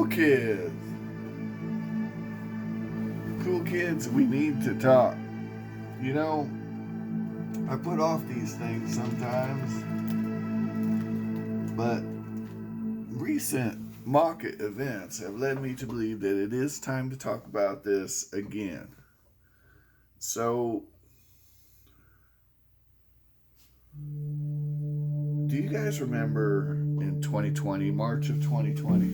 Cool kids. Cool kids, we need to talk. You know, I put off these things sometimes, but recent market events have led me to believe that it is time to talk about this again. So, do you guys remember in 2020, March of 2020,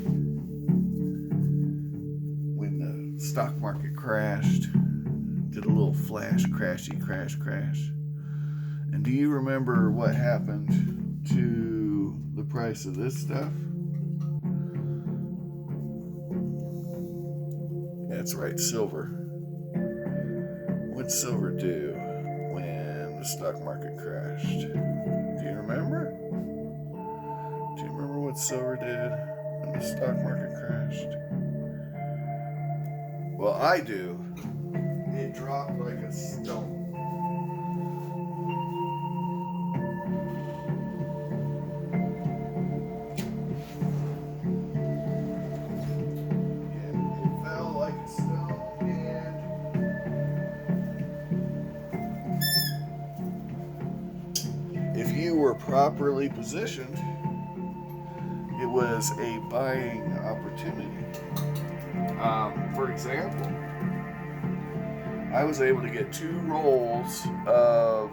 when the stock market crashed? Did a little flash, crashy, crash. And do you remember what happened to the price of this stuff? That's right, silver. What'd silver do when the stock market crashed? Do you remember? Do you remember what silver did when the stock market crashed? Well, I do. It dropped like a stone. It fell like a stone, and if you were properly positioned, it was a buying opportunity. For example, I was able to get 2 rolls of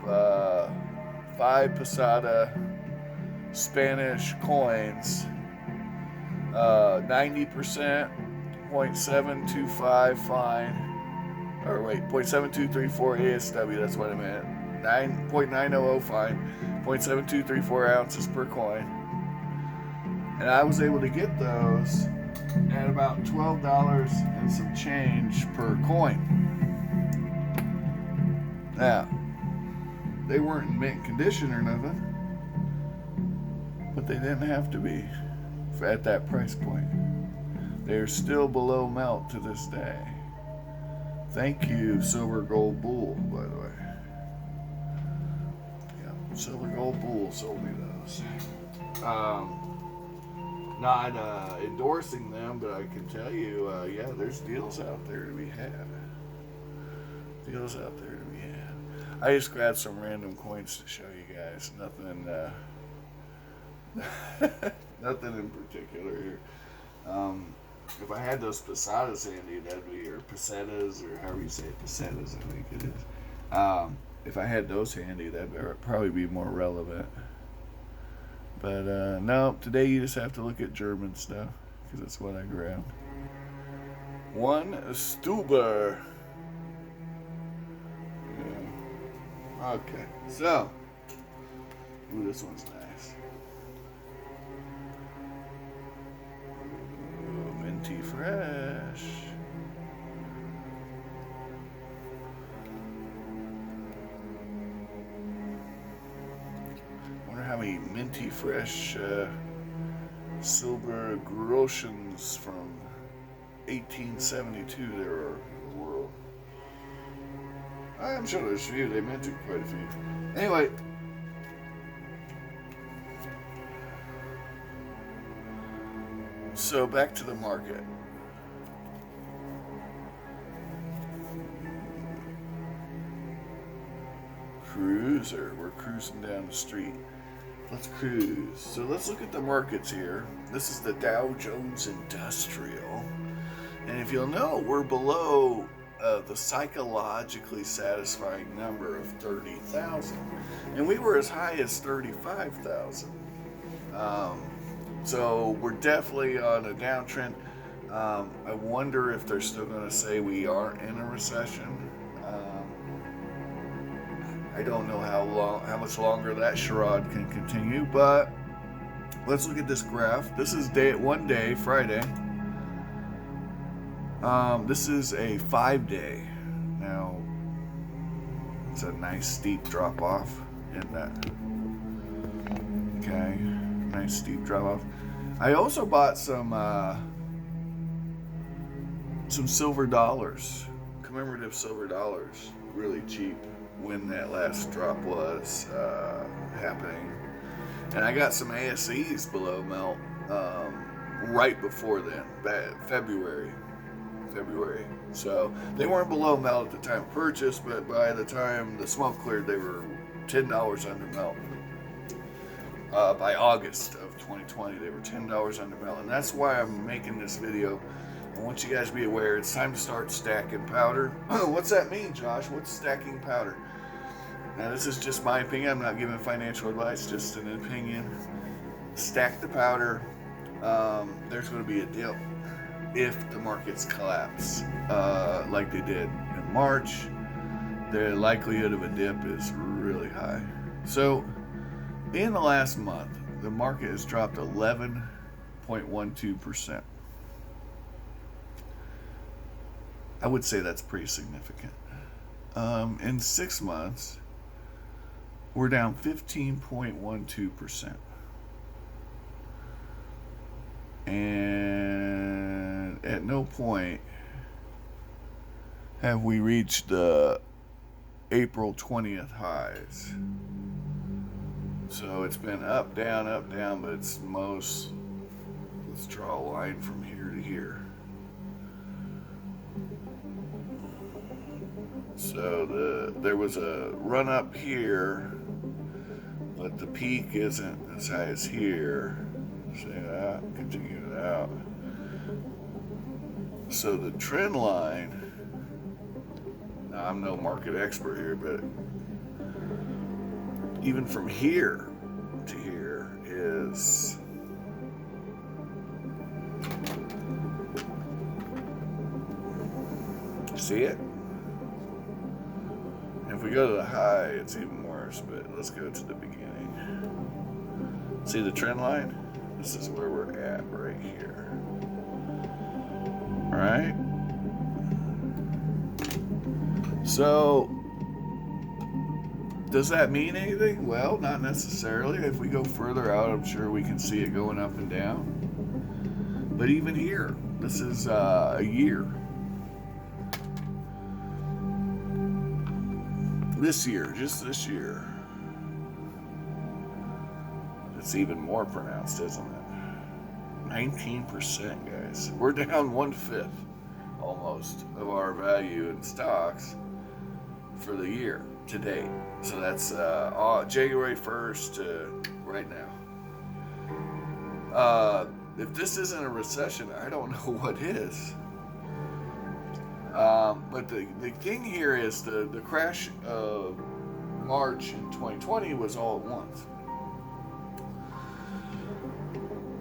5 Posada Spanish coins, 90%, 0.725 fine, or wait, 0.7234 ASW, that's what I meant, 9.900 fine, 0.7234 ounces per coin. And I was able to get those at about $12 and some change per coin. Now, they weren't in mint condition or nothing, but they didn't have to be at that price point. They're still below melt to this day. Thank you, Silver Gold Bull, by the way. Yeah, Silver Gold Bull sold me those. Not endorsing them, but I can tell you, yeah, there's deals out there to be had. Deals out there to be had. I just grabbed some random coins to show you guys. Nothing, nothing in particular here. If I had those Posadas handy, that'd be, or pesetas, or however you say it, pesetas, I think it is. If I had those handy, that'd probably be more relevant. But no, today you just have to look at German stuff, because that's what I grabbed. One Stuber. Yeah. Okay, so, ooh, this one's nice. Ooh, minty fresh. How many minty fresh silver groschens from 1872 there are in the world. I'm sure there's a few. They minted quite a few. Anyway, so back to the market. Cruiser. We're cruising down the street. Let's cruise. So let's look at the markets here. This is the Dow Jones Industrial. And if you'll know, we're below the psychologically satisfying number of 30,000. And we were as high as 35,000. So we're definitely on a downtrend. I wonder if they're still going to say we aren't in a recession. I don't know how much longer that charade can continue, but let's look at this graph. This is one day, Friday. This is a 5-day. Now, it's a nice steep drop off, isn't that? Okay, nice steep drop off. I also bought some silver dollars, commemorative silver dollars, really cheap, when that last drop was happening. And I got some ASEs below melt right before then, February. So they weren't below melt at the time of purchase, but by the time the smoke cleared, they were $10 under melt. By August of 2020, they were $10 under melt, and that's why I'm making this video. I want you guys to be aware it's time to start stacking powder. What's that mean, Josh? What's stacking powder? Now, this is just my opinion. I'm not giving financial advice, just an opinion. Stack the powder. There's going to be a dip if the markets collapse like they did in March. The likelihood of a dip is really high. So in the last month, the market has dropped 11.12%. I would say that's pretty significant. In 6 months, we're down 15.12%. And at no point have we reached the April 20th highs. So it's been up, down, but it's let's draw a line from here to here. So there was a run up here, but the peak isn't as high as here. Say that, continue it out. So the trend line, now I'm no market expert here, but even from here to here is see it? If we go to the high, it's even worse, but let's go to the beginning. See the trend line? This is where we're at right here. All right? So, does that mean anything? Well, not necessarily. If we go further out, I'm sure we can see it going up and down. But even here, this is a year. Just this year. It's even more pronounced, isn't it? 19%, guys. We're down 1/5 almost of our value in stocks for the year to date. So that's January 1st to right now. If this isn't a recession, I don't know what is. But the thing here is the crash of March in 2020 was all at once.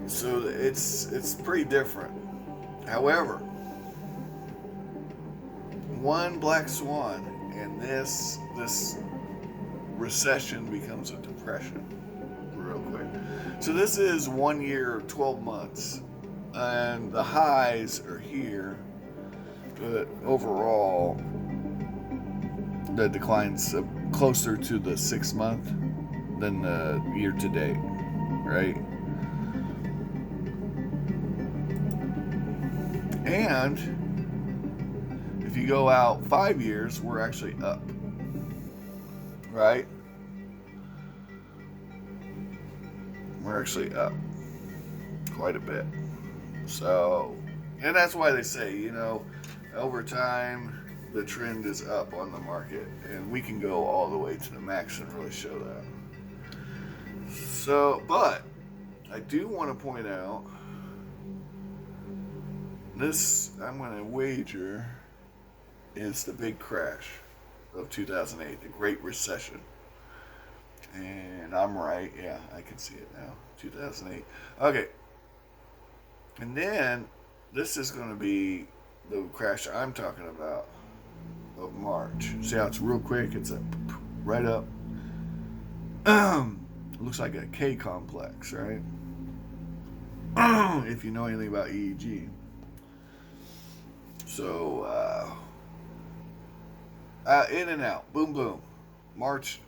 So it's pretty different. However, one black swan and this recession becomes a depression real quick. So this is 1 year, 12 months, and the highs are here. But overall, the decline's closer to the 6 month than the year to date, right? And if you go out 5 years, we're actually up, right? We're actually up quite a bit. So, and that's why they say, over time, the trend is up on the market, and we can go all the way to the max and really show that. So, but I do want to point out this, I'm going to wager, is the big crash of 2008, the Great Recession. And I'm right, yeah, I can see it now, 2008. Okay, and then this is going to be the crash I'm talking about of March. See how it's real quick? It's up, right up. Looks like a K complex, right? If you know anything about EEG. So, in and out, boom, boom. March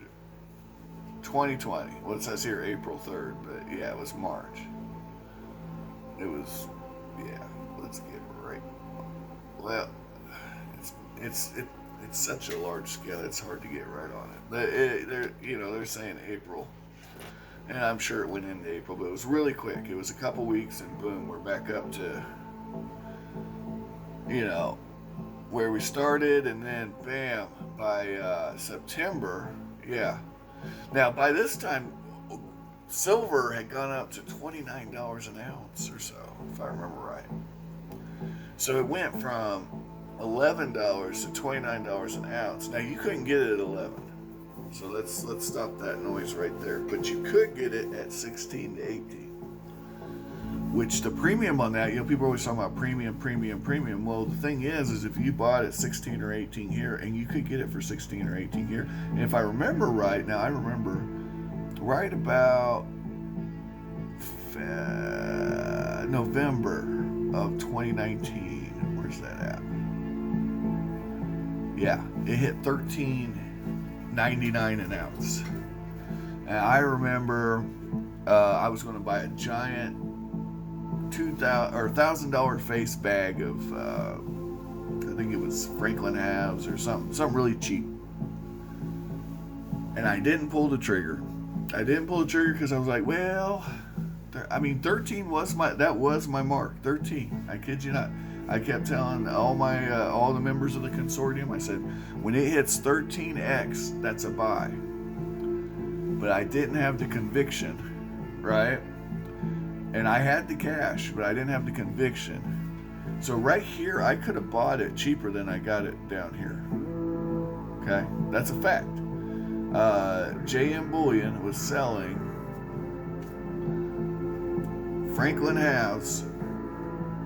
2020. Well, it says here April 3rd, but yeah, it was March. It was, yeah, let's get right. Well, it's such a large scale, it's hard to get right on it. But they're saying April. And I'm sure it went into April, but it was really quick. It was a couple weeks, and boom, we're back up to, you know, where we started, and then bam, by September, yeah. Now, by this time, silver had gone up to $29 an ounce or so, if I remember right. So it went from $11 to $29 an ounce. Now, you couldn't get it at 11. So let's stop that noise right there. But you could get it at 16 to 18. Which the premium on that, people are always talking about premium. Well, the thing is if you bought it 16 or 18 here, and you could get it for 16 or 18 here. And if I remember right, now I remember right about November of 2019. Where's that at? Yeah, it hit $13.99 an ounce. And I remember I was going to buy a giant $1,000 face bag of I think it was Franklin Halves or something really cheap. And I didn't pull the trigger. Because I was like, well, 13 was my mark. 13. I kid you not. I kept telling all the members of the consortium, I said, when it hits 13x, that's a buy. But I didn't have the conviction, right? And I had the cash, but I didn't have the conviction. So right here, I could have bought it cheaper than I got it down here. Okay? That's a fact. JM Bullion was selling Franklin Halves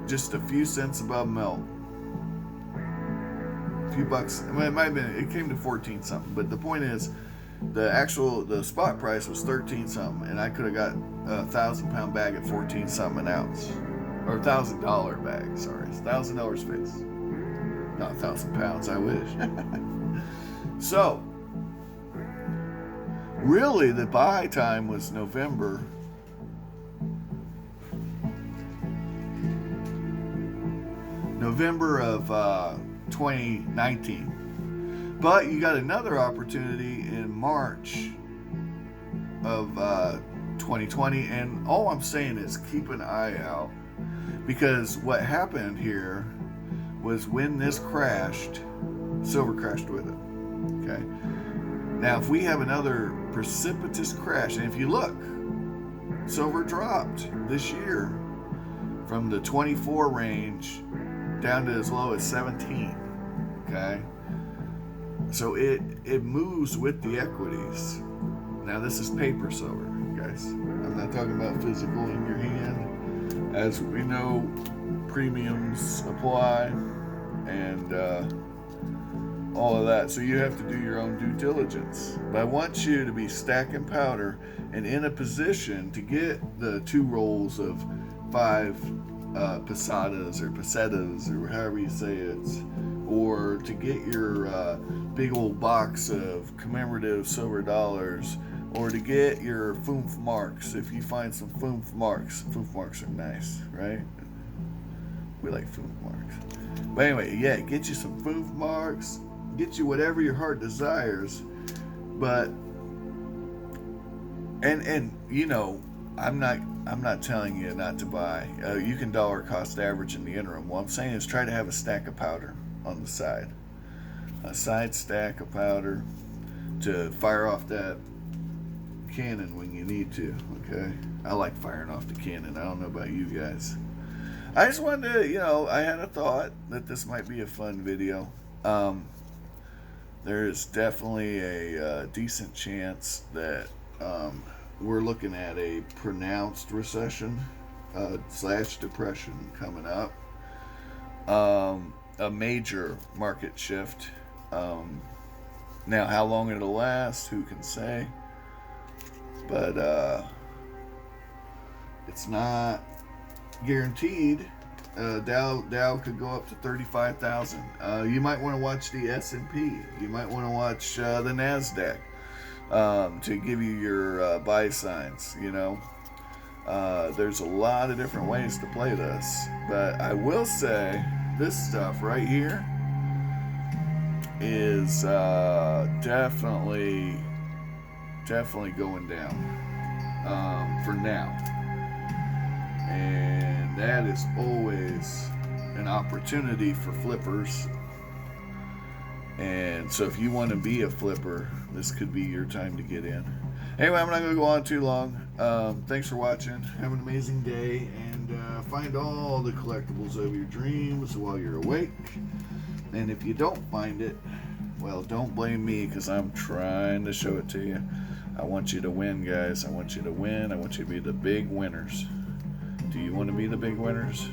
just a few cents above melt. A few bucks. It might have been, it came to 14 something, but the point is, the spot price was 13 something, and I could have got a 1,000-pound bag at 14 something an ounce. Or $1,000 bag, sorry. It's $1,000 face. Not 1,000 pounds, I wish. So, really, the buy time was November of 2019. But you got another opportunity in March of 2020, and all I'm saying is keep an eye out, because what happened here was when this crashed, silver crashed with it. Okay. Now, if we have another precipitous crash, and if you look, silver dropped this year from the 24 range down to as low as 17. Okay. So it moves with the equities. Now, this is paper silver, guys. I'm not talking about physical in your hand. As we know, premiums apply and all of that. So you have to do your own due diligence. But I want you to be stacking powder and in a position to get the 2 rolls of 5 pesetas or however you say it, or to get your big old box of commemorative silver dollars, or to get your Fünf marks if you find some Fünf marks. Fünf marks are nice, right? We like Fünf marks. But anyway, yeah, get you some Fünf marks, get you whatever your heart desires. But and you know, I'm not telling you not to buy. You can dollar cost average in the interim. What I'm saying is try to have a stack of powder on the side. A side stack of powder to fire off that cannon when you need to, okay? I like firing off the cannon. I don't know about you guys. I just wanted to, I had a thought that this might be a fun video. There is definitely a decent chance that we're looking at a pronounced recession / depression coming up. A major market shift. Now, how long it'll last, who can say? But it's not guaranteed. Dow could go up to 35,000. You might want to watch the S&P. You might want to watch the NASDAQ to give you your buy signs. There's a lot of different ways to play this. But I will say this stuff right here is definitely going down. for now. And that is always an opportunity for flippers. And so if you want to be a flipper, this could be your time to get in. Anyway, I'm not going to go on too long. Thanks for watching. Have an amazing day. And find all the collectibles of your dreams while you're awake. And if you don't find it, well, don't blame me, because I'm trying to show it to you. I want you to win, guys. I want you to win. I want you to be the big winners. Do you want to be the big winners?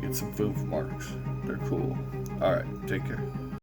Get some Foof marks. They're cool. All right. Take care.